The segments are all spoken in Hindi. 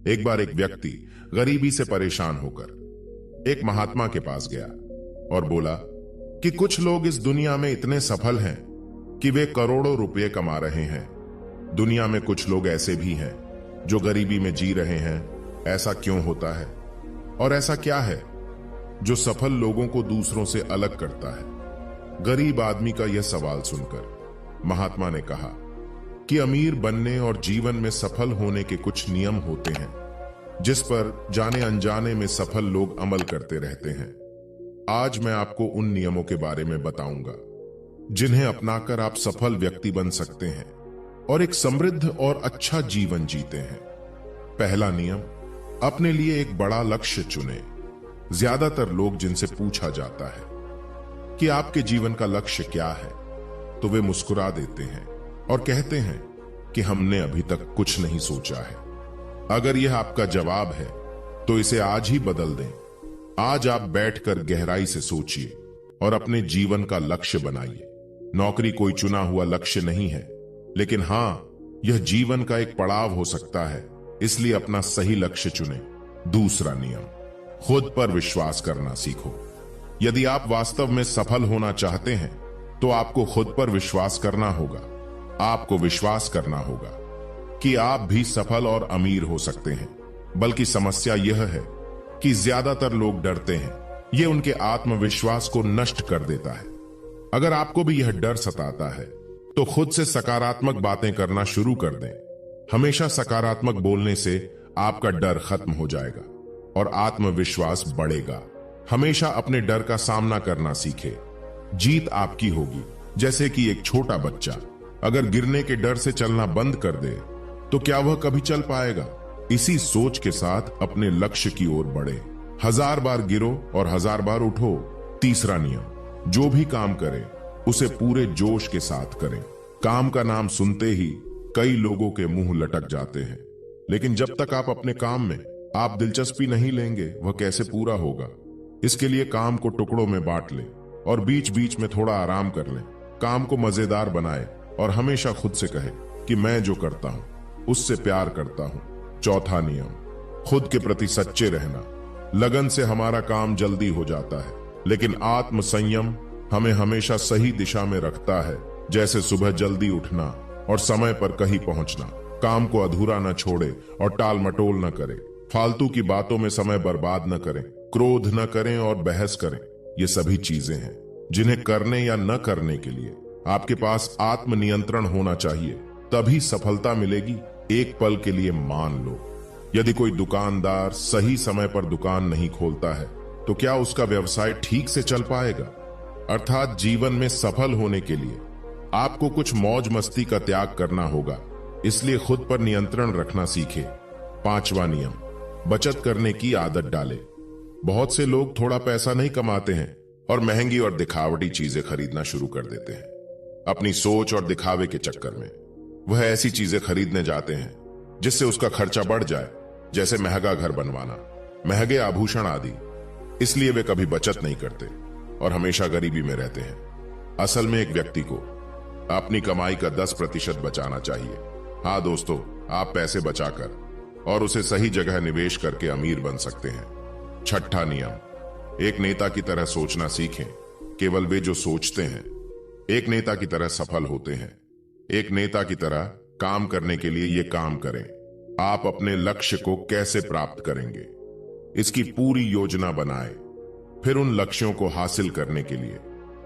एक बार एक व्यक्ति गरीबी से परेशान होकर एक महात्मा के पास गया और बोला कि कुछ लोग इस दुनिया में इतने सफल हैं कि वे करोड़ों रुपए कमा रहे हैं। दुनिया में कुछ लोग ऐसे भी हैं जो गरीबी में जी रहे हैं। ऐसा क्यों होता है और ऐसा क्या है जो सफल लोगों को दूसरों से अलग करता है? गरीब आदमी का यह सवाल सुनकर महात्मा ने कहा कि अमीर बनने और जीवन में सफल होने के कुछ नियम होते हैं जिस पर जाने अनजाने में सफल लोग अमल करते रहते हैं। आज मैं आपको उन नियमों के बारे में बताऊंगा जिन्हें अपनाकर आप सफल व्यक्ति बन सकते हैं और एक समृद्ध और अच्छा जीवन जीते हैं। पहला नियम, अपने लिए एक बड़ा लक्ष्य चुनें। ज्यादातर लोग जिनसे पूछा जाता है कि आपके जीवन का लक्ष्य क्या है, तो वे मुस्कुरा देते हैं और कहते हैं कि हमने अभी तक कुछ नहीं सोचा है। अगर यह आपका जवाब है तो इसे आज ही बदल दें। आज आप बैठकर गहराई से सोचिए और अपने जीवन का लक्ष्य बनाइए। नौकरी कोई चुना हुआ लक्ष्य नहीं है, लेकिन हां, यह जीवन का एक पड़ाव हो सकता है, इसलिए अपना सही लक्ष्य चुनें। दूसरा नियम, खुद पर विश्वास करना सीखो। यदि आप वास्तव में सफल होना चाहते हैं तो आपको खुद पर विश्वास करना होगा। आपको विश्वास करना होगा कि आप भी सफल और अमीर हो सकते हैं। बल्कि समस्या यह है कि ज्यादातर लोग डरते हैं। यह उनके आत्मविश्वास को नष्ट कर देता है। अगर आपको भी यह डर सताता है तो खुद से सकारात्मक बातें करना शुरू कर दें। हमेशा सकारात्मक बोलने से आपका डर खत्म हो जाएगा और आत्मविश्वास बढ़ेगा। हमेशा अपने डर का सामना करना सीखें। जीत आपकी होगी। जैसे कि एक छोटा बच्चा अगर गिरने के डर से चलना बंद कर दे तो क्या वह कभी चल पाएगा? इसी सोच के साथ अपने लक्ष्य की ओर बढ़े। 1000 बार गिरो और 1000 बार उठो। तीसरा नियम, जो भी काम करें उसे पूरे जोश के साथ करें। काम का नाम सुनते ही कई लोगों के मुंह लटक जाते हैं, लेकिन जब तक आप अपने काम में आप दिलचस्पी नहीं लेंगे वह कैसे पूरा होगा? इसके लिए काम को टुकड़ों में बांट लें और बीच बीच में थोड़ा आराम कर लें। काम को मजेदार बनाएं और हमेशा खुद से कहें कि मैं जो करता हूं उससे प्यार करता हूं। चौथा नियम, खुद के प्रति सच्चे रहना। लगन से हमारा काम जल्दी हो जाता है, लेकिन आत्म संयम हमें हमेशा सही दिशा में रखता है। जैसे सुबह जल्दी उठना और समय पर कहीं पहुंचना। काम को अधूरा न छोड़े और टाल मटोल न करें। फालतू की बातों में समय बर्बाद न करें। क्रोध न करें और बहस करें। ये सभी चीजें हैं जिन्हें करने या न करने के लिए आपके पास आत्मनियंत्रण होना चाहिए, तभी सफलता मिलेगी। एक पल के लिए मान लो, यदि कोई दुकानदार सही समय पर दुकान नहीं खोलता है तो क्या उसका व्यवसाय ठीक से चल पाएगा? अर्थात जीवन में सफल होने के लिए आपको कुछ मौज मस्ती का त्याग करना होगा, इसलिए खुद पर नियंत्रण रखना सीखें। पांचवा नियम, बचत करने की आदत डालें। बहुत से लोग थोड़ा पैसा नहीं कमाते हैं और महंगी और दिखावटी चीजें खरीदना शुरू कर देते हैं। अपनी सोच और दिखावे के चक्कर में वह ऐसी चीजें खरीदने जाते हैं जिससे उसका खर्चा बढ़ जाए, जैसे महंगा घर बनवाना, महंगे आभूषण आदि। इसलिए वे कभी बचत नहीं करते और हमेशा गरीबी में रहते हैं। असल में एक व्यक्ति को अपनी कमाई का 10% बचाना चाहिए। हाँ दोस्तों, आप पैसे बचाकर और उसे सही जगह निवेश करके अमीर बन सकते हैं। छठा नियम, एक नेता की तरह सोचना सीखें। केवल वे जो सोचते हैं एक नेता की तरह सफल होते हैं। एक नेता की तरह काम करने के लिए ये काम करें। आप अपने लक्ष्य को कैसे प्राप्त करेंगे, इसकी पूरी योजना बनाएं। फिर उन लक्ष्यों को हासिल करने के लिए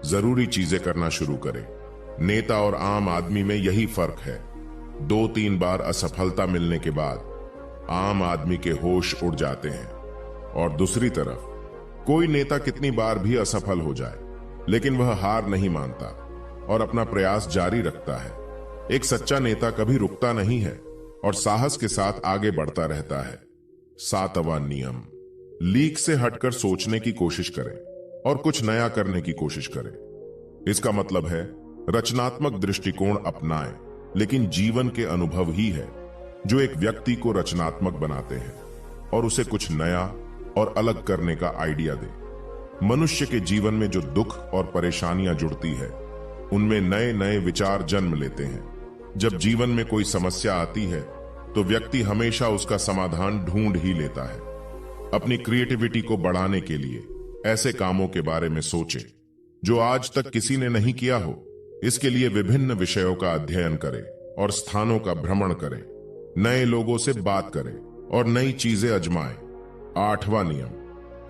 जरूरी चीजें करना शुरू करें। नेता और आम आदमी में यही फर्क है। 2-3 बार असफलता मिलने के बाद आम आदमी के होश उड़ जाते हैं, और दूसरी तरफ कोई नेता कितनी बार भी असफल हो जाए लेकिन वह हार नहीं मानता और अपना प्रयास जारी रखता है। एक सच्चा नेता कभी रुकता नहीं है और साहस के साथ आगे बढ़ता रहता है। 7वां नियम, लीक से हटकर सोचने की कोशिश करें और कुछ नया करने की कोशिश करें। इसका मतलब है रचनात्मक दृष्टिकोण अपनाएं, लेकिन जीवन के अनुभव ही है जो एक व्यक्ति को रचनात्मक बनाते हैं और उसे कुछ नया और अलग करने का आइडिया दे। मनुष्य के जीवन में जो दुख और परेशानियां जुड़ती है उनमें नए नए विचार जन्म लेते हैं। जब जीवन में कोई समस्या आती है तो व्यक्ति हमेशा उसका समाधान ढूंढ ही लेता है। अपनी क्रिएटिविटी को बढ़ाने के लिए ऐसे कामों के बारे में सोचे जो आज तक किसी ने नहीं किया हो। इसके लिए विभिन्न विषयों का अध्ययन करें और स्थानों का भ्रमण करें, नए लोगों से बात करें और नई चीजें आजमाएं। 8वां नियम,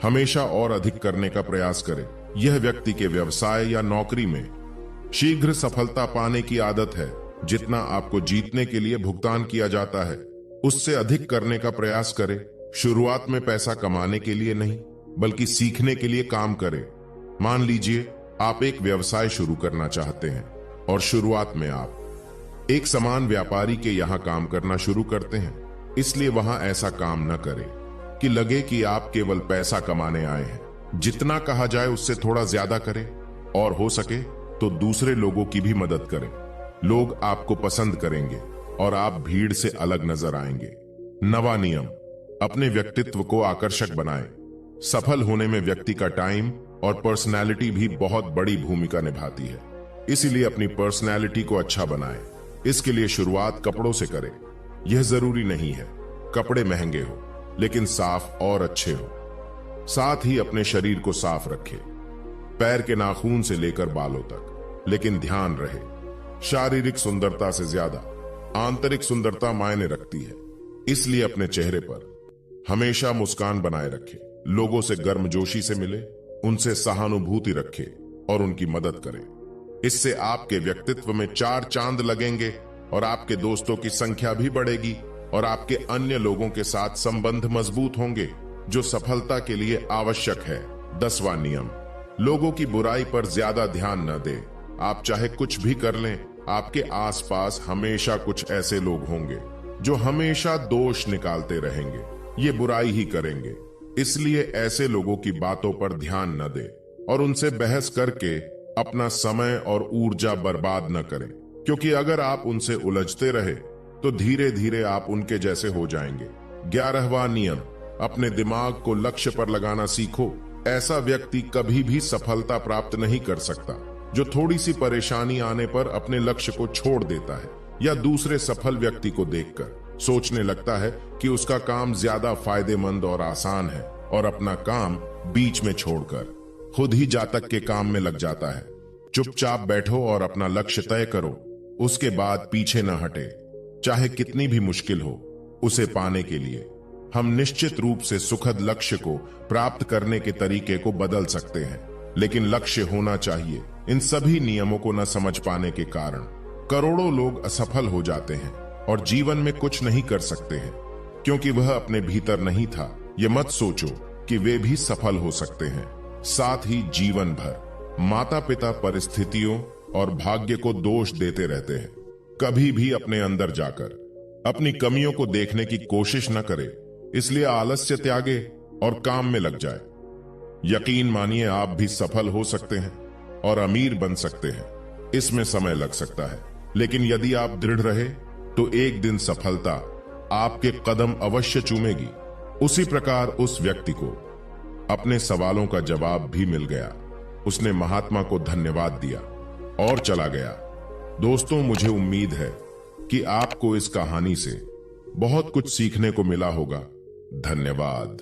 हमेशा और अधिक करने का प्रयास करें। यह व्यक्ति के व्यवसाय या नौकरी में शीघ्र सफलता पाने की आदत है। जितना आपको जीतने के लिए भुगतान किया जाता है, उससे अधिक करने का प्रयास करें। शुरुआत में पैसा कमाने के लिए नहीं, बल्कि सीखने के लिए काम करें। मान लीजिए आप एक व्यवसाय शुरू करना चाहते हैं और शुरुआत में आप एक सामान व्यापारी के यहां काम करना शुरू करते हैं। इसलिए वहां ऐसा काम न करें कि लगे कि आप केवल पैसा कमाने आए हैं। जितना कहा जाए उससे थोड़ा ज्यादा करें और हो सके तो दूसरे लोगों की भी मदद करें। लोग आपको पसंद करेंगे और आप भीड़ से अलग नजर आएंगे। 9वां नियम, अपने व्यक्तित्व को आकर्षक बनाएं। सफल होने में व्यक्ति का टाइम और पर्सनैलिटी भी बहुत बड़ी भूमिका निभाती है। इसीलिए अपनी पर्सनैलिटी को अच्छा बनाएं। इसके लिए शुरुआत कपड़ों से करें। यह जरूरी नहीं है कपड़े महंगे हो, लेकिन साफ और अच्छे हो। साथ ही अपने शरीर को साफ रखें, पैर के नाखून से लेकर बालों तक। लेकिन ध्यान रहे, शारीरिक सुंदरता से ज्यादा आंतरिक सुंदरता मायने रखती है। इसलिए अपने चेहरे पर हमेशा मुस्कान बनाए रखें। लोगों से गर्मजोशी से मिले, उनसे सहानुभूति रखें और उनकी मदद करें। इससे आपके व्यक्तित्व में 4 चांद लगेंगे और आपके दोस्तों की संख्या भी बढ़ेगी और आपके अन्य लोगों के साथ संबंध मजबूत होंगे, जो सफलता के लिए आवश्यक है। 10वां नियम, लोगों की बुराई पर ज्यादा ध्यान न दें। आप चाहे कुछ भी कर लें, आपके आसपास हमेशा कुछ ऐसे लोग होंगे जो हमेशा दोष निकालते रहेंगे। ये बुराई ही करेंगे। इसलिए ऐसे लोगों की बातों पर ध्यान न दें और उनसे बहस करके अपना समय और ऊर्जा बर्बाद न करें, क्योंकि अगर आप उनसे उलझते रहे तो धीरे धीरे आप उनके जैसे हो जाएंगे। 11वां नियम, अपने दिमाग को लक्ष्य पर लगाना सीखो। ऐसा व्यक्ति कभी भी सफलता प्राप्त नहीं कर सकता जो थोड़ी सी परेशानी आने पर अपने लक्ष्य को छोड़ देता है या दूसरे सफल व्यक्ति को देखकर सोचने लगता है कि उसका काम ज्यादा फायदेमंद और आसान है और अपना काम बीच में छोड़कर खुद ही जातक के काम में लग जाता है। चुपचाप बैठो और अपना लक्ष्य तय करो। उसके बाद पीछे न हटे, चाहे कितनी भी मुश्किल हो। उसे पाने के लिए हम निश्चित रूप से सुखद लक्ष्य को प्राप्त करने के तरीके को बदल सकते हैं, लेकिन लक्ष्य होना चाहिए। इन सभी नियमों को न समझ पाने के कारण करोड़ों लोग असफल हो जाते हैं और जीवन में कुछ नहीं कर सकते हैं, क्योंकि वह अपने भीतर नहीं था। ये मत सोचो कि वे भी सफल हो सकते हैं। साथ ही जीवन भर माता पिता परिस्थितियों और भाग्य को दोष देते रहते हैं। कभी भी अपने अंदर जाकर अपनी कमियों को देखने की कोशिश न करें। इसलिए आलस्य त्यागे और काम में लग जाए। यकीन मानिए, आप भी सफल हो सकते हैं और अमीर बन सकते हैं। इसमें समय लग सकता है, लेकिन यदि आप दृढ़ रहे तो एक दिन सफलता आपके कदम अवश्य चूमेगी। उसी प्रकार उस व्यक्ति को अपने सवालों का जवाब भी मिल गया। उसने महात्मा को धन्यवाद दिया और चला गया। दोस्तों, मुझे उम्मीद है कि आपको इस कहानी से बहुत कुछ सीखने को मिला होगा। धन्यवाद।